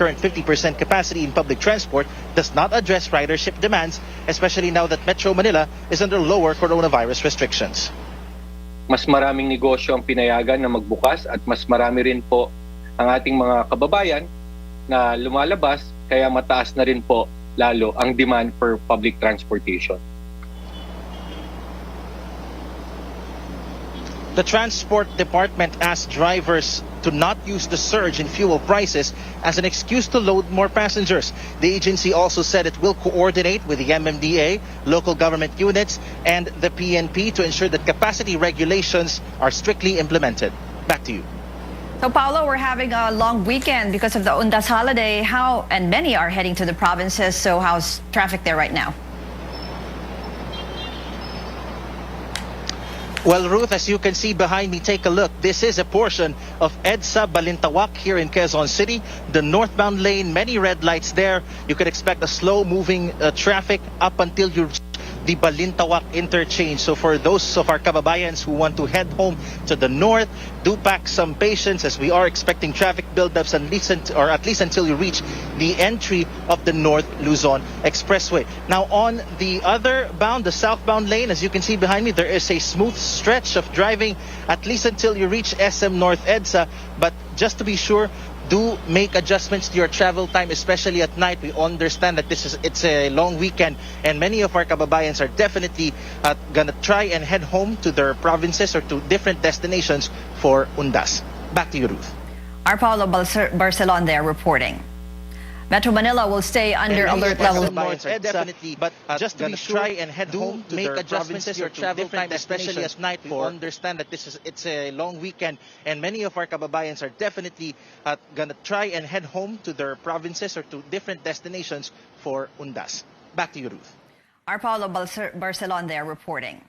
current 50% capacity in public transport does not address ridership demands, especially now that Metro Manila is under lower coronavirus restrictions. Mas maraming negosyo ang pinayagan na magbukas at mas marami rin po ang ating mga kababayan na lumalabas, kaya mataas na rin po lalo ang demand for public transportation. The Transport Department asked drivers to not use the surge in fuel prices as an excuse to load more passengers. The agency also said it will coordinate with the MMDA, local government units, and the PNP to ensure that capacity regulations are strictly implemented. Back to you. So, Paolo, we're having a long weekend because of the Undas holiday. And many are heading to the provinces. So how's traffic there right now? Well, Ruth, as you can see behind me, take a look. This is a portion of EDSA Balintawak here in Quezon City. The northbound lane, many red lights there. You could expect a slow-moving traffic up until you reach the Balintawak interchange. So for those of our kababayans who want to head home to the north, do pack some patience as we are expecting traffic buildups at least until you reach the entry of the North Luzon Expressway. Now on the other bound, the southbound lane, as you can see behind me, there is a smooth stretch of driving at least until you reach SM North EDSA. But just to be sure, do make adjustments to your travel time, especially at night. We understand that it's a long weekend, and many of our kababayans are definitely gonna try and head home to their provinces or to different destinations for Undas. Back to you, Ruth. Our Paulo Barcelon there reporting. Metro Manila will stay under alert level. Definitely, but just to be sure, try and head home to make adjustments to your travel time, especially at night. We understand that it's a long weekend, and many of our kababayans are definitely gonna try and head home to their provinces or to different destinations for Undas. Back to you, Ruth. Our Paulo Barcelon there reporting.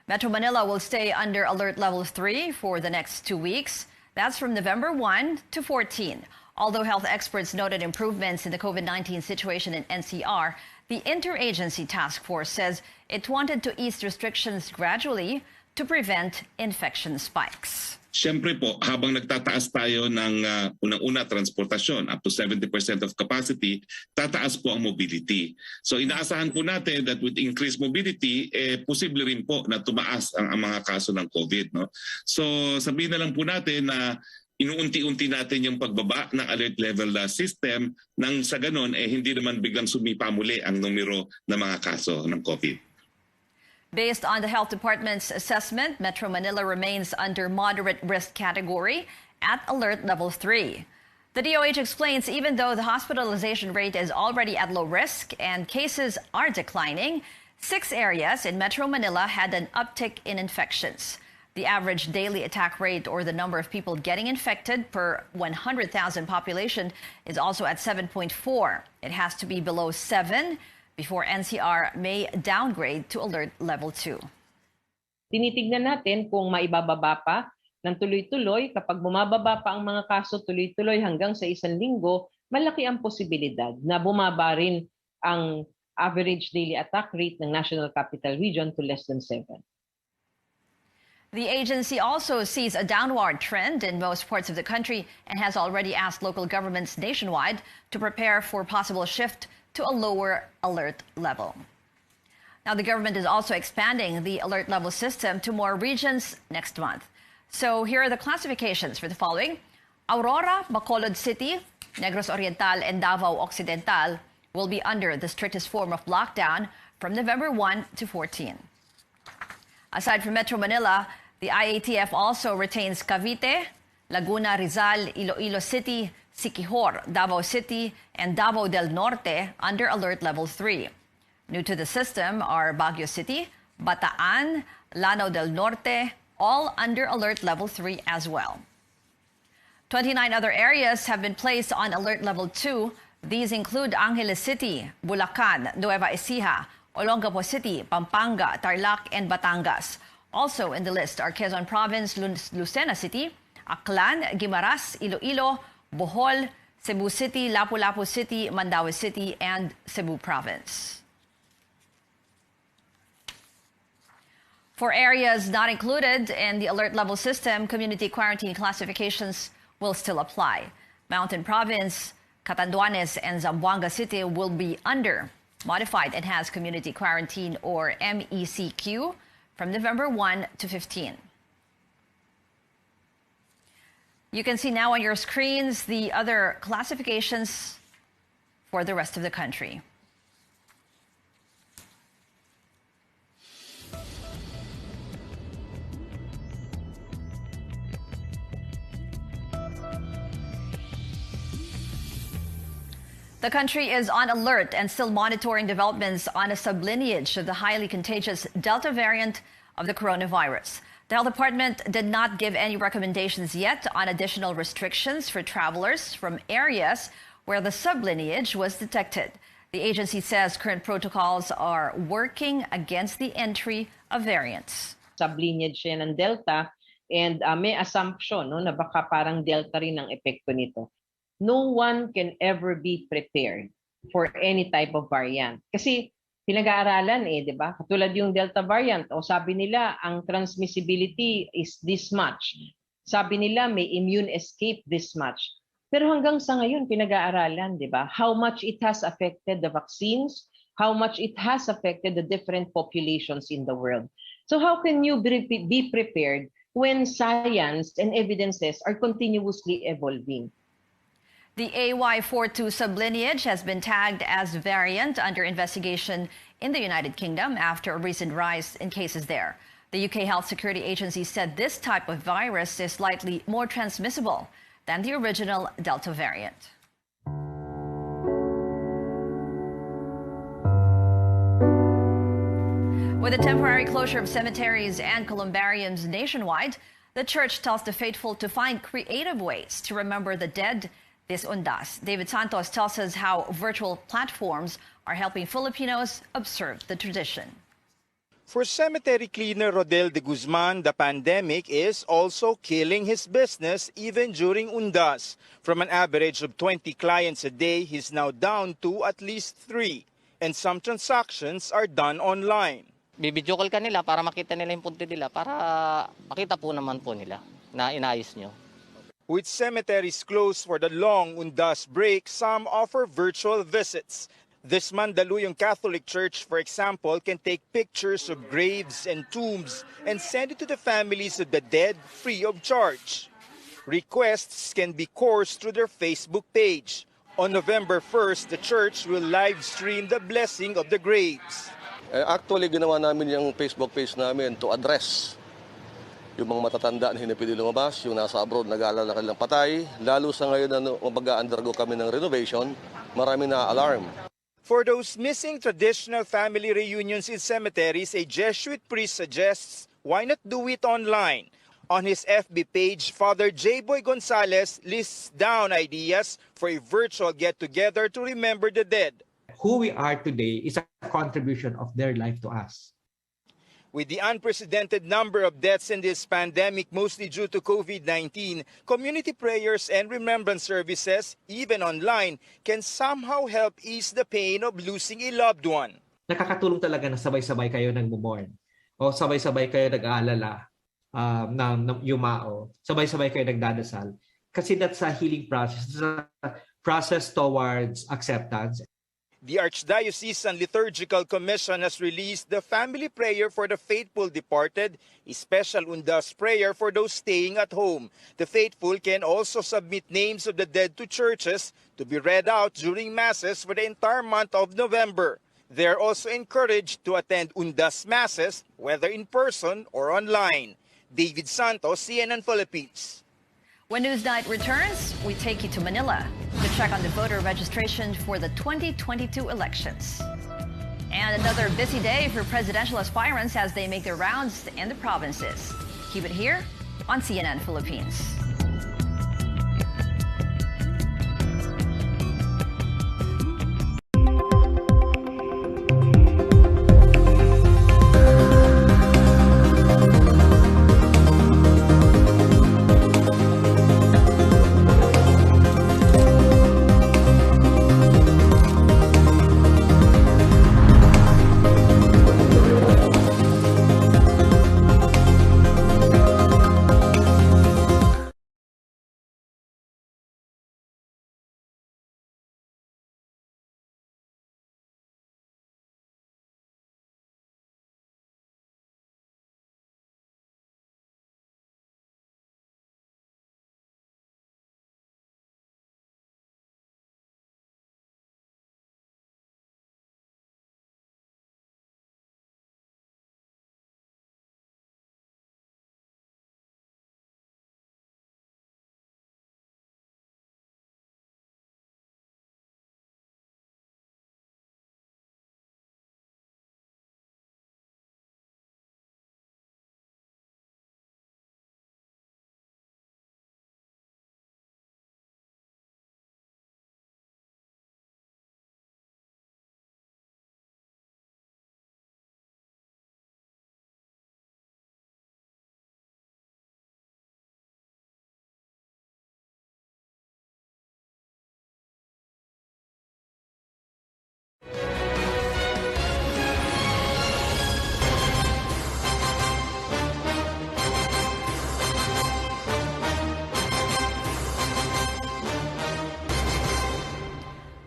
Metro Manila will stay under alert level 3 for the next 2 weeks. That's from November 1 to 14. Although health experts noted improvements in the COVID-19 situation in NCR, the Interagency Task Force says it wanted to ease restrictions gradually to prevent infection spikes. Siyempre po, habang nagtataas tayo ng unang-una transportasyon, up to 70% of capacity, tataas po ang mobility. So inaasahan po natin that with increased mobility, posible rin po na tumaas ang mga kaso ng COVID. No? So sabihin na lang po natin na inuunti-unti natin yung pagbaba ng alert level system nang sa ganon hindi naman biglang sumipa muli ang numero ng mga kaso ng COVID. Based on the Health Department's assessment, Metro Manila remains under moderate risk category at alert level 3. The DOH explains even though the hospitalization rate is already at low risk and cases are declining, 6 areas in Metro Manila had an uptick in infections. The average daily attack rate, or the number of people getting infected per 100,000 population, is also at 7.4. It has to be below 7 before NCR may downgrade to alert level 2. Tinitignan natin kung maibababa pa ng tuloy-tuloy. Kapag bumababa pa ang mga kaso tuloy-tuloy hanggang sa 1 linggo, malaki ang posibilidad na bumaba rin ang average daily attack rate ng National Capital Region to less than 7. The agency also sees a downward trend in most parts of the country and has already asked local governments nationwide to prepare for possible shift to a lower alert level. Now, the government is also expanding the alert level system to more regions next month. So here are the classifications for the following. Aurora, Bacolod City, Negros Oriental, and Davao Occidental will be under the strictest form of lockdown from November 1 to 14. Aside from Metro Manila, the IATF also retains Cavite, Laguna, Rizal, Iloilo City, Siquijor, Davao City, and Davao del Norte under alert level 3. New to the system are Baguio City, Bataan, Lanao del Norte, all under alert level 3 as well. 29 other areas have been placed on alert level 2. These include Angeles City, Bulacan, Nueva Ecija, Olongapo City, Pampanga, Tarlac, and Batangas. Also in the list are Quezon Province, Lucena City, Aklan, Guimaras, Iloilo, Bohol, Cebu City, Lapu-Lapu City, Mandaue City, and Cebu Province. For areas not included in the alert level system, community quarantine classifications will still apply. Mountain Province, Catanduanes and Zamboanga City will be under Modified Enhanced Community Quarantine, or MECQ, from November 1 to 15. You can see now on your screens the other classifications for the rest of the country. The country is on alert and still monitoring developments on a sublineage of the highly contagious Delta variant of the coronavirus. The health department did not give any recommendations yet on additional restrictions for travelers from areas where the sublineage was detected. The agency says current protocols are working against the entry of variants. Sublineage siya ng Delta, and may assumption na baka parang Delta rin ang epekto nito. No one can ever be prepared for any type of variant. Kasi pinag-aaralan di ba? Katulad yung Delta variant, sabi nila ang transmissibility is this much. Sabi nila may immune escape this much. Pero hanggang sa ngayon pinag-aaralan, di ba? How much it has affected the vaccines, how much it has affected the different populations in the world. So how can you be prepared when science and evidences are continuously evolving? The AY42 sublineage has been tagged as variant under investigation in the United Kingdom after a recent rise in cases there. The UK Health Security Agency said this type of virus is slightly more transmissible than the original Delta variant. With the temporary closure of cemeteries and columbariums nationwide, the church tells the faithful to find creative ways to remember the dead this Undas. David Santos tells us how virtual platforms are helping Filipinos observe the tradition. For cemetery cleaner Rodel de Guzman, the pandemic is also killing his business even during Undas. From an average of 20 clients a day, he's now down to at least 3. And some transactions are done online. Bibidyo call ka nila para makita nila yung punti nila, para makita po naman po nila na inayos nyo. With cemeteries closed for the long Undas break, some offer virtual visits. This Mandaluyong Catholic Church, for example, can take pictures of graves and tombs and send it to the families of the dead free of charge. Requests can be coursed through their Facebook page. On November 1st, the church will live stream the blessing of the graves. Actually, ginawa namin yung Facebook page namin to address yung mga matatanda na hindi pwede lumabas, yung nasa abroad nag-aalala kanilang patay. Lalo sa ngayon na mag-undergo kami ng renovation, marami na alarm. For those missing traditional family reunions in cemeteries, a Jesuit priest suggests why not do it online. On his FB page, Father J. Boy Gonzalez lists down ideas for a virtual get-together to remember the dead. Who we are today is a contribution of their life to us. With the unprecedented number of deaths in this pandemic, mostly due to COVID-19, community prayers and remembrance services, even online, can somehow help ease the pain of losing a loved one. Nakakatulong talaga na sabay-sabay kayo nagmo-mourn o sabay-sabay kayo nag-aalala ng yumao, sabay-sabay kayo nagdadasal. Kasi that's a healing process, it's a process towards acceptance. The Archdiocesan Liturgical Commission has released the family prayer for the faithful departed, a special Undas prayer for those staying at home. The faithful can also submit names of the dead to churches to be read out during masses for the entire month of November. They are also encouraged to attend Undas masses, whether in person or online. David Santos, CNN Philippines. When Newsnight returns, we take you to Manila to check on the voter registration for the 2022 elections. And another busy day for presidential aspirants as they make their rounds in the provinces. Keep it here on CNN Philippines.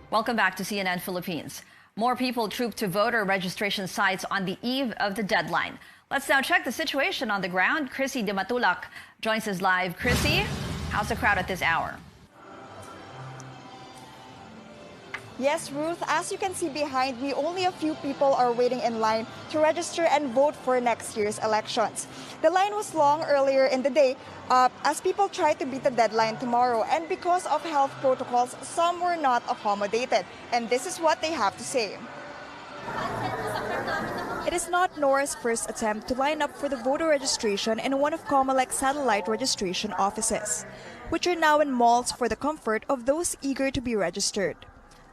Welcome back to CNN Philippines. More people trooped to voter registration sites on the eve of the deadline. Let's now check the situation on the ground. Chrissy de Matulak joins us live. Chrissy, how's the crowd at this hour? Yes, Ruth, as you can see behind me, only a few people are waiting in line to register and vote for next year's elections. The line was long earlier in the day as people tried to beat the deadline tomorrow, and because of health protocols, some were not accommodated. And this is what they have to say. It is not Nora's first attempt to line up for the voter registration in one of Comelec's satellite registration offices, which are now in malls for the comfort of those eager to be registered.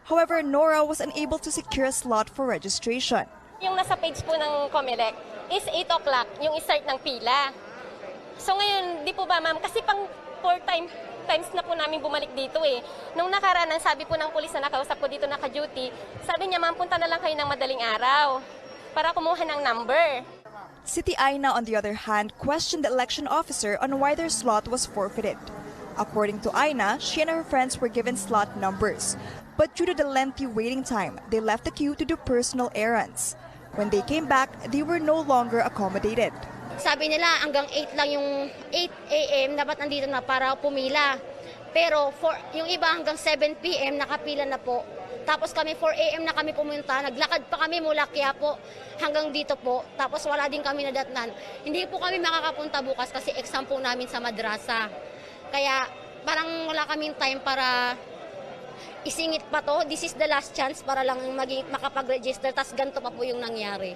However, Nora was unable to secure a slot for registration. Yung nasa page po ng Comelec is 8 o'clock yung start ng pila. So ngayon, di po ba ma'am, kasi pang 4 times na po namin bumalik dito eh. Nung nakaraan, sabi po ng pulis na nakausap ko dito naka-duty, sabi niya ma'am, punta na lang kayo ng madaling araw para kumuha ng number. City Aina, on the other hand, questioned the election officer on why their slot was forfeited. According to Aina, she and her friends were given slot numbers. But due to the lengthy waiting time, they left the queue to do personal errands. When they came back, they were no longer accommodated. Sabi nila hanggang 8 lang yung 8 a.m. dapat nandito na para pumila. Pero yung iba hanggang 7 p.m. nakapila na po. Tapos kami 4 a.m. na kami pumunta. Naglakad pa kami mula Quiapo hanggang dito po. Tapos wala din kami nadatnan. Hindi po kami makakapunta bukas kasi exam po namin sa madrasa. Kaya parang wala kaming time para isingit pa to. This is the last chance para lang makapag-register. Tas ganito pa po yung nangyari.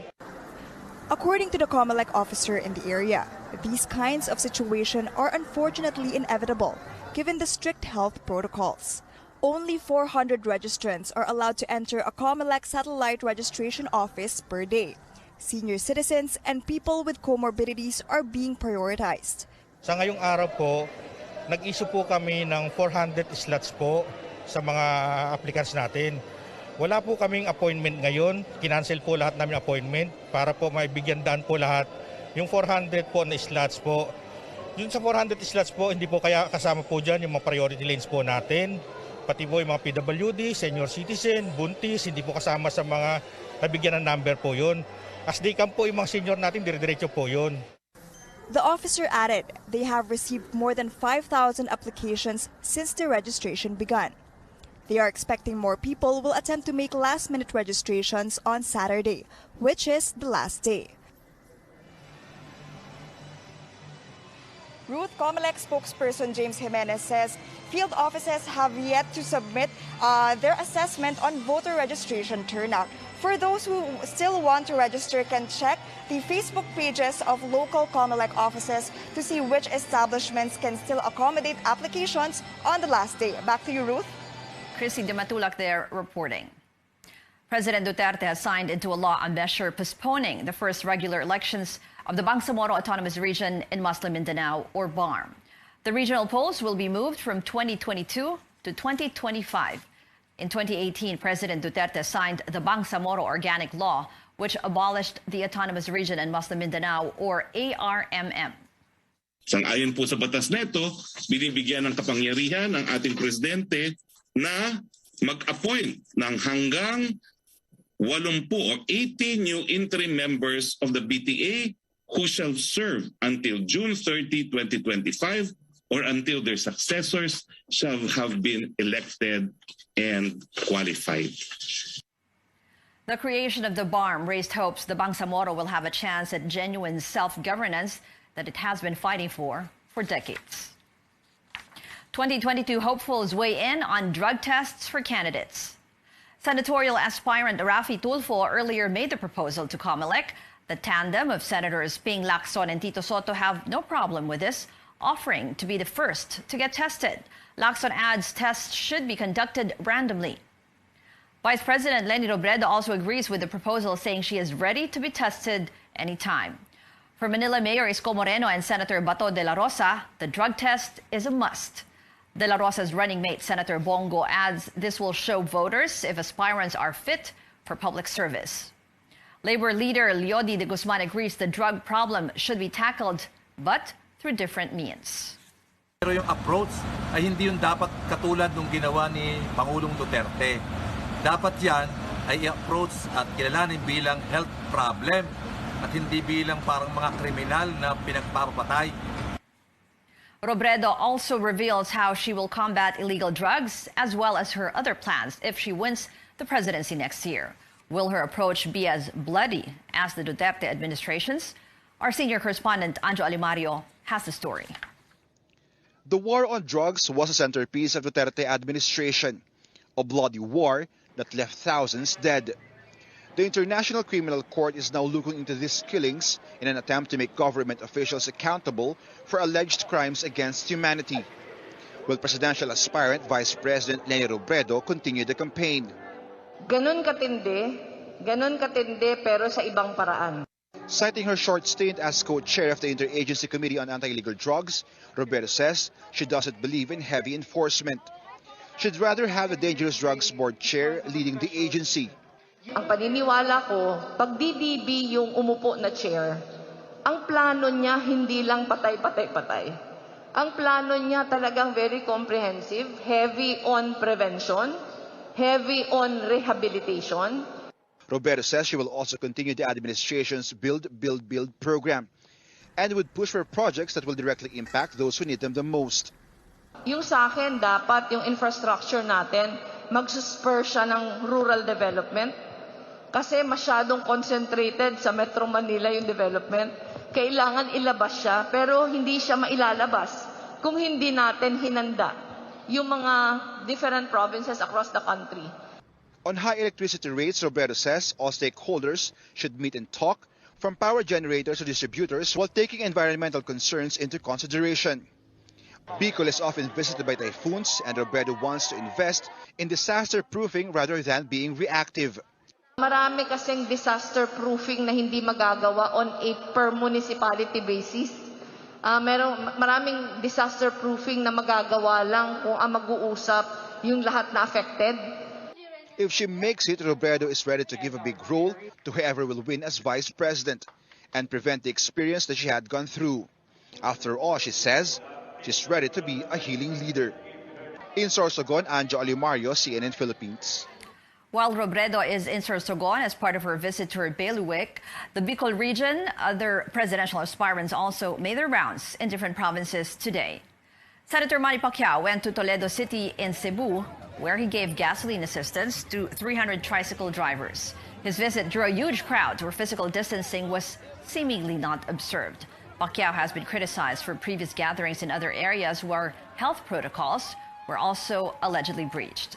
According to the Comelec officer in the area, these kinds of situations are unfortunately inevitable given the strict health protocols. Only 400 registrants are allowed to enter a Comelec satellite registration office per day. Senior citizens and people with comorbidities are being prioritized. Sa ngayong araw po, nag-issue po kami ng 400 slots po sa mga applicants natin. Wala po kaming appointment ngayon. Kinancel po lahat namin appointment para po maibigyan daan po lahat. Yung 400 po na slots po. Yung sa 400 slots po, hindi po kaya kasama po dyan yung mga priority lanes po natin. Pati po yung mga PWD, senior citizen, buntis, hindi po kasama sa mga nabigyan ng number po yun. As they come po yung mga senior natin, dire-diretso po yun. The officer added they have received more than 5,000 applications since the registration began. They are expecting more people will attempt to make last-minute registrations on Saturday, which is the last day. Ruth, Comelec spokesperson James Jimenez says field offices have yet to submit their assessment on voter registration turnout. For those who still want to register, can check the Facebook pages of local Comelec offices to see which establishments can still accommodate applications on the last day. Back to you, Ruth. Chrissy de Matulak there reporting. President Duterte has signed into a law a measure postponing the first regular elections of the Bangsamoro Autonomous Region in Muslim Mindanao, or BARM. The regional polls will be moved from 2022 to 2025. In 2018, President Duterte signed the Bangsamoro Organic Law, which abolished the Autonomous Region in Muslim Mindanao, or ARMM. Sang-ayon po sa batas neto, binibigyan ng kapangyarihan ang ating presidente na mag-appoint ng hanggang 80 or 80 new interim members of the BTA who shall serve until June 30, 2025 or until their successors shall have been elected and qualified. The creation of the BARM raised hopes the Bangsamoro will have a chance at genuine self-governance that it has been fighting for decades. 2022 hopefuls weigh in on drug tests for candidates. Senatorial aspirant Rafi Tulfo earlier made the proposal to Comelec. The tandem of Senators Ping Lacson and Tito Soto have no problem with this, offering to be the first to get tested. Lacson adds tests should be conducted randomly. Vice President Leni Robredo also agrees with the proposal, saying she is ready to be tested anytime. For Manila Mayor Isko Moreno and Senator Bato de la Rosa, the drug test is a must. De la Rosa's running mate, Senator Bongo, adds this will show voters if aspirants are fit for public service. Labor leader Leody de Guzman agrees the drug problem should be tackled, but through different means. Pero yung approach ay hindi yung dapat katulad nung ginawa ni Pangulong Duterte. dapat yan ay i-approach at kilalanin bilang health problem at hindi bilang parang mga kriminal na pinagpapatay. Robredo also reveals how she will combat illegal drugs as well as her other plans if she wins the presidency next year. Will her approach be as bloody as the Duterte administration's? Our senior correspondent Anjo Alimario has the story. The war on drugs was a centerpiece of Duterte administration, a bloody war that left thousands dead. The International Criminal Court is now looking into these killings in an attempt to make government officials accountable for alleged crimes against humanity. Will presidential aspirant Vice President Leni Robredo continue the campaign? Ganun katindi pero sa ibang paraan. Citing her short stint as co-chair of the Interagency Committee on Anti-Illegal Drugs, Robredo says she doesn't believe in heavy enforcement. She'd rather have the Dangerous Drugs Board chair leading the agency. Ang paniniwala ko, pag DDB yung umupo na chair, ang plano niya hindi lang patay-patay-patay. Ang plano niya talagang very comprehensive, heavy on prevention, heavy on rehabilitation. Robredo says she will also continue the administration's Build, Build, Build program and would push for projects that will directly impact those who need them the most. Yung sa akin, dapat yung infrastructure natin, mag-spur siya ng rural development kasi masyadong concentrated sa Metro Manila yung development. Kailangan ilabas siya pero hindi siya mailalabas kung hindi natin hinanda yung mga different provinces across the country. On high electricity rates, Robredo says all stakeholders should meet and talk, from power generators to distributors, while taking environmental concerns into consideration. Bicol is often visited by typhoons, and Robredo wants to invest in disaster-proofing rather than being reactive. Marami kasing disaster-proofing na hindi magagawa on a per municipality basis. Maraming disaster-proofing na magagawa lang kung ang mag-uusap yung lahat na affected. If she makes it, Robredo is ready to give a big role to whoever will win as vice president and prevent the experience that she had gone through. After all, she says, she's ready to be a healing leader. In Sorsogon, Anjo Alimario, CNN Philippines. While Robredo is in Sorsogon as part of her visit to her bailiwick, the Bicol region, other presidential aspirants also made their rounds in different provinces today. Senator Manny Pacquiao went to Toledo City in Cebu, where he gave gasoline assistance to 300 tricycle drivers. His visit drew a huge crowd where physical distancing was seemingly not observed. Pacquiao has been criticized for previous gatherings in other areas where health protocols were also allegedly breached.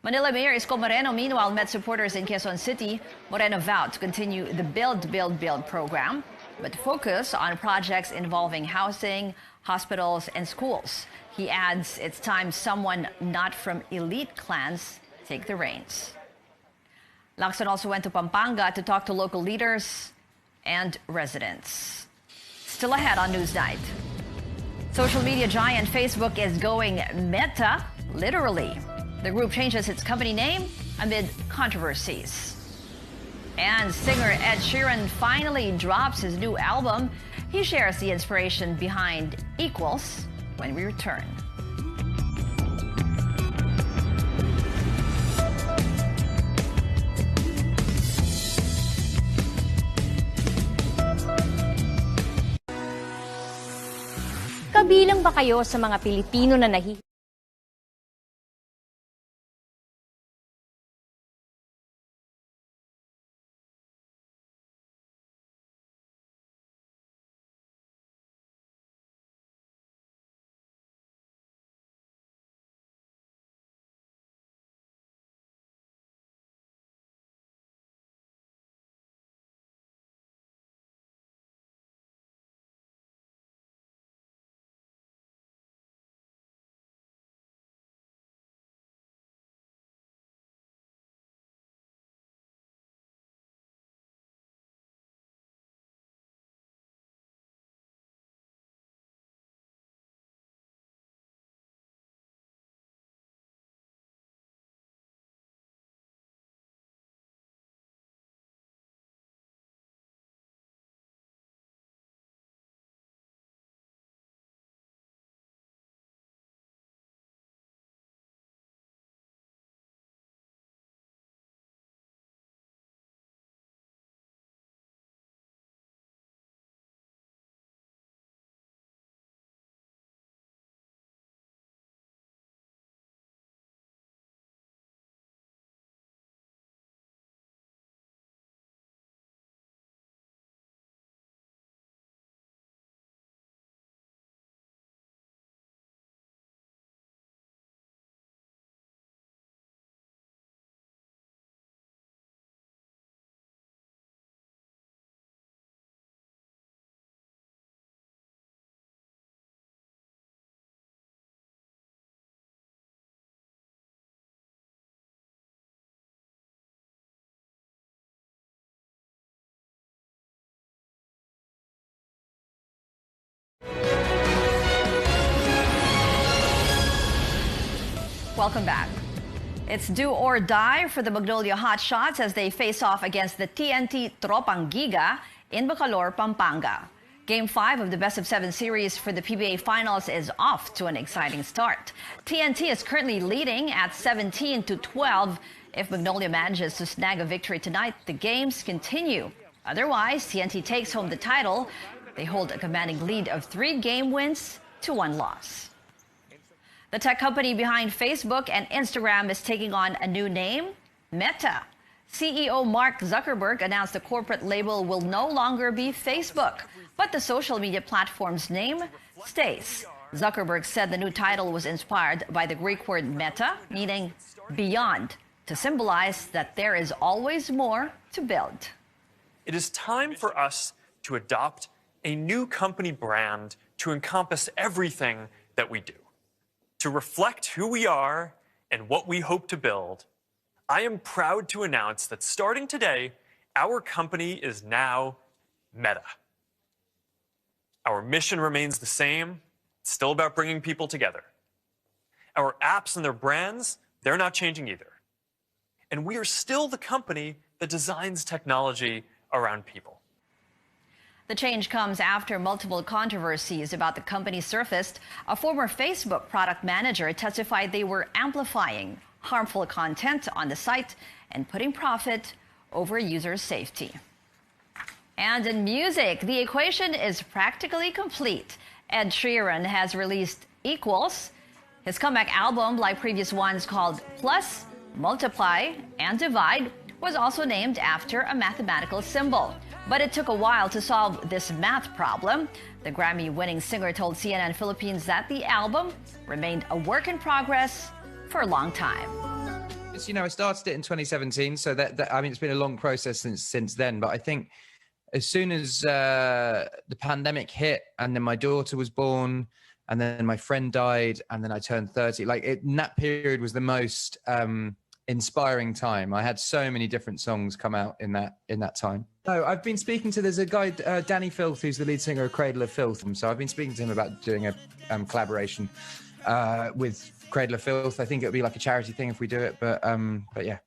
Manila Mayor Isko Moreno, meanwhile, met supporters in Quezon City. Moreno vowed to continue the Build, Build, Build program, but focus on projects involving housing, hospitals, and schools. He adds it's time someone not from elite clans take the reins. Lacson also went to Pampanga to talk to local leaders and residents. Still ahead on Newsnight. Social media giant Facebook is going meta, literally. The group changes its company name amid controversies. And singer Ed Sheeran finally drops his new album. He shares the inspiration behind Equals when we return. Kabilang ba kayo sa mga Pilipino na Welcome back. It's do or die for the Magnolia Hotshots as they face off against the TNT Tropang Giga in Bacolor, Pampanga. Game 5 of the best-of-7 series for the PBA Finals is off to an exciting start. TNT is currently leading at 17-12. If Magnolia manages to snag a victory tonight, the games continue. Otherwise, TNT takes home the title. They hold a commanding lead of 3 game wins to 1 loss. The tech company behind Facebook and Instagram is taking on a new name, Meta. CEO Mark Zuckerberg announced the corporate label will no longer be Facebook, but the social media platform's name stays. Zuckerberg said the new title was inspired by the Greek word meta, meaning beyond, to symbolize that there is always more to build. It is time for us to adopt a new company brand to encompass everything that we do. To reflect who we are and what we hope to build, I am proud to announce that starting today, our company is now Meta. Our mission remains the same. It's still about bringing people together. Our apps and their brands, they're not changing either. And we are still the company that designs technology around people. The change comes after multiple controversies about the company surfaced. A former Facebook product manager testified they were amplifying harmful content on the site and putting profit over user safety. And in music, the equation is practically complete. Ed Sheeran has released Equals. His comeback album, like previous ones called Plus, Multiply, and Divide, was also named after a mathematical symbol. But it took a while to solve this math problem. The Grammy-winning singer told CNN Philippines that the album remained a work in progress for a long time. You know, I started it in 2017, so I mean, it's been a long process since then. But I think as soon as the pandemic hit, and then my daughter was born, and then my friend died, and then I turned 30, in that period was the most inspiring time. I had so many different songs come out in that time. No, I've been speaking to, there's a guy, Danny Filth, who's the lead singer of Cradle of Filth. So I've been speaking to him about doing a collaboration with Cradle of Filth. I think it would be like a charity thing if we do it, but yeah.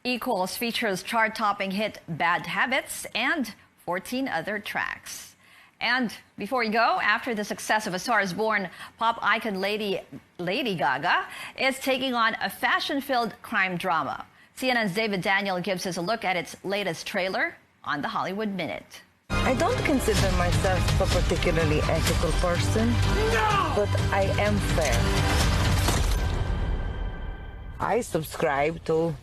Equals features chart-topping hit Bad Habits and 14 other tracks. And before we go, after the success of A Star Is Born, pop icon Lady Gaga is taking on a fashion-filled crime drama. CNN's David Daniel gives us a look at its latest trailer on the Hollywood Minute. I don't consider myself a particularly ethical person, but I am fair. I subscribe to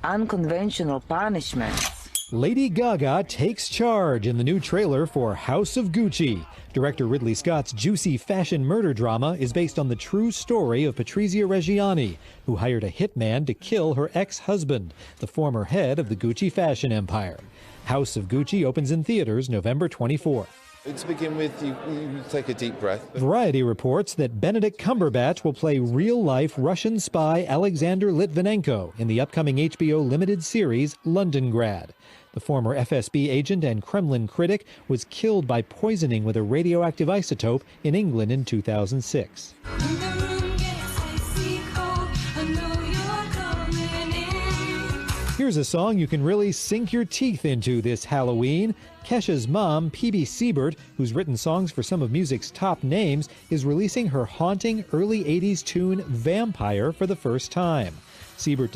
unconventional punishments. Lady Gaga takes charge in the new trailer for House of Gucci. Director Ridley Scott's juicy fashion murder drama is based on the true story of Patrizia Reggiani, who hired a hitman to kill her ex-husband, the former head of the Gucci fashion empire. House of Gucci opens in theaters November 24th. To begin with, you take a deep breath. Variety reports that Benedict Cumberbatch will play real-life Russian spy Alexander Litvinenko in the upcoming HBO limited series Londongrad. The former FSB agent and Kremlin critic was killed by poisoning with a radioactive isotope in England in 2006. Here's a song you can really sink your teeth into this Halloween. Kesha's mom, P.B. Siebert, who's written songs for some of music's top names, is releasing her haunting early 80s tune Vampire for the first time. Siebert